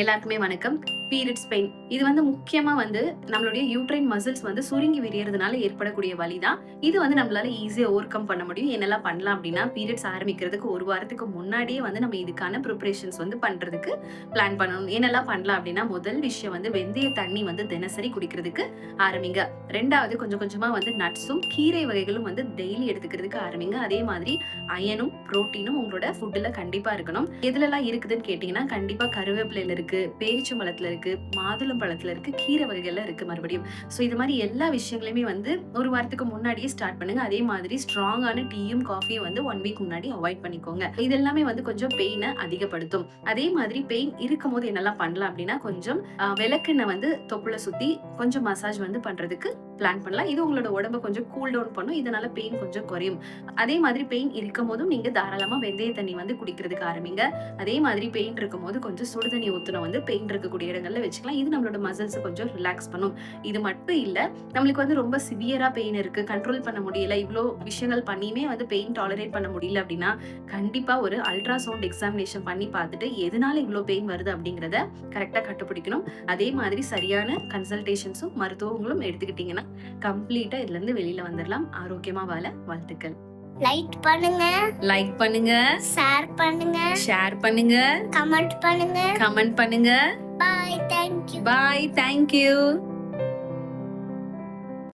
எல்லாருக்குமே வணக்கம். Periods pain இது முக்கியமா நம்மளுடைய யூட்ரைன் மசில்ஸ் சுருங்கி விரியறதுனால ஏற்படக்கூடிய வலி தான். இது நம்மளால ஈஸியா ஓவர் கம் பண்ண முடியும். என்னெல்லாம் பண்ணலாம் அப்படின்னா, பீரியட்ஸ் ஆரம்பிக்கிறதுக்கு ஒரு வாரத்துக்கு முன்னாடியே நம்ம இதுக்கான ப்ரிப்பரேஷன்ஸ் பண்றதுக்கு பிளான் பண்ணணும். என்னெல்லாம் பண்ணலாம் அப்படின்னா, முதல் விஷயம் வெந்தய தண்ணி தினசரி குடிக்கிறதுக்கு ஆரம்பிங்க. 2வது கொஞ்சம் கொஞ்சமா நட்ஸும் கீரை வகைகளும் டெய்லி எடுத்துக்கிறதுக்கு ஆரம்பிங்க. அதே மாதிரி அயனும் புரோட்டீனும் உங்களோட ஃபுட்ல கண்டிப்பா இருக்கணும். எதுலலாம் இருக்குதுன்னு கேட்டீங்கன்னா, கண்டிப்பா கருவேப்பிலையில இருக்கு, பேரிச்சம்பழத்துல இருக்கு, மாதுளம் பழத்துல இருக்கு, கீரை வகைகள்ல இருக்கு மறுபடியும். சோ இது மாதிரி எல்லா விஷயங்களையுமே ஒரு வாரத்துக்கு முன்னாடியே ஸ்டார்ட் பண்ணுங்க. அதே மாதிரி ஸ்ட்ராங்கான டீயும் காஃபியும் 1 வீக் முன்னாடி அவாய்ட் பண்ணிக்கோங்க. இது எல்லாமே கொஞ்சம் பெயினை அதிகப்படுத்தும். அதே மாதிரி பெயின் இருக்கும் போது என்னெல்லாம் பண்ணலாம் அப்படின்னா, கொஞ்சம் விளக்கெண்ணெய் தொப்புளை சுத்தி கொஞ்சம் மசாஜ் பண்றதுக்கு பிளான் பண்ணலாம். இது உங்களோட உடம்ப கொஞ்சம் கூல் டவுன் பண்ணும். இதனால பெயின் கொஞ்சம் குறையும். அதே மாதிரி பெயின் இருக்கும் போதும் நீங்க தாராளமா வெந்தய தண்ணி குடிக்கிறதுக்கு ஆரம்பிங்க. அதே மாதிரி பெயின் இருக்கும் போது கொஞ்சம் சுடு தண்ணி ஊத்தணும் பெயின் இருக்கக்கூடிய இடங்கள்ல வச்சுக்கலாம். இது நம்மளோட மசில்ஸ் கொஞ்சம் ரிலாக்ஸ் பண்ணும். இது மட்டும் இல்ல, நம்மளுக்கு ரொம்ப சிவியரா பெயின் இருக்கு, கண்ட்ரோல் பண்ண முடியல, இவ்வளோ விஷயங்கள் பண்ணியுமே பெயின் டாலரேட் பண்ண முடியல அப்படின்னா, கண்டிப்பா ஒரு அல்ட்ராசவுண்ட் எக்ஸாமினேஷன் பண்ணி பார்த்துட்டு எதனால இவ்வளோ பெயின் வருது அப்படிங்கறத கரெக்டா கண்டுபிடிக்கணும். அதே மாதிரி சரியான கன்சல்டேஷன்ஸும் மருத்துவங்களும் எடுத்துக்கிட்டீங்கன்னா கம்ப்ளீட்டா இதுல இருந்து வெளியில வந்துடலாம். ஆரோக்கியமா வாழ வாழ்த்துக்கள். லைக் பண்ணுங்க, ஷேர் பண்ணுங்க, கமெண்ட் பண்ணுங்க. கமெண்ட் பண்ணுங்க. Bye, thank you. Bye, thank you.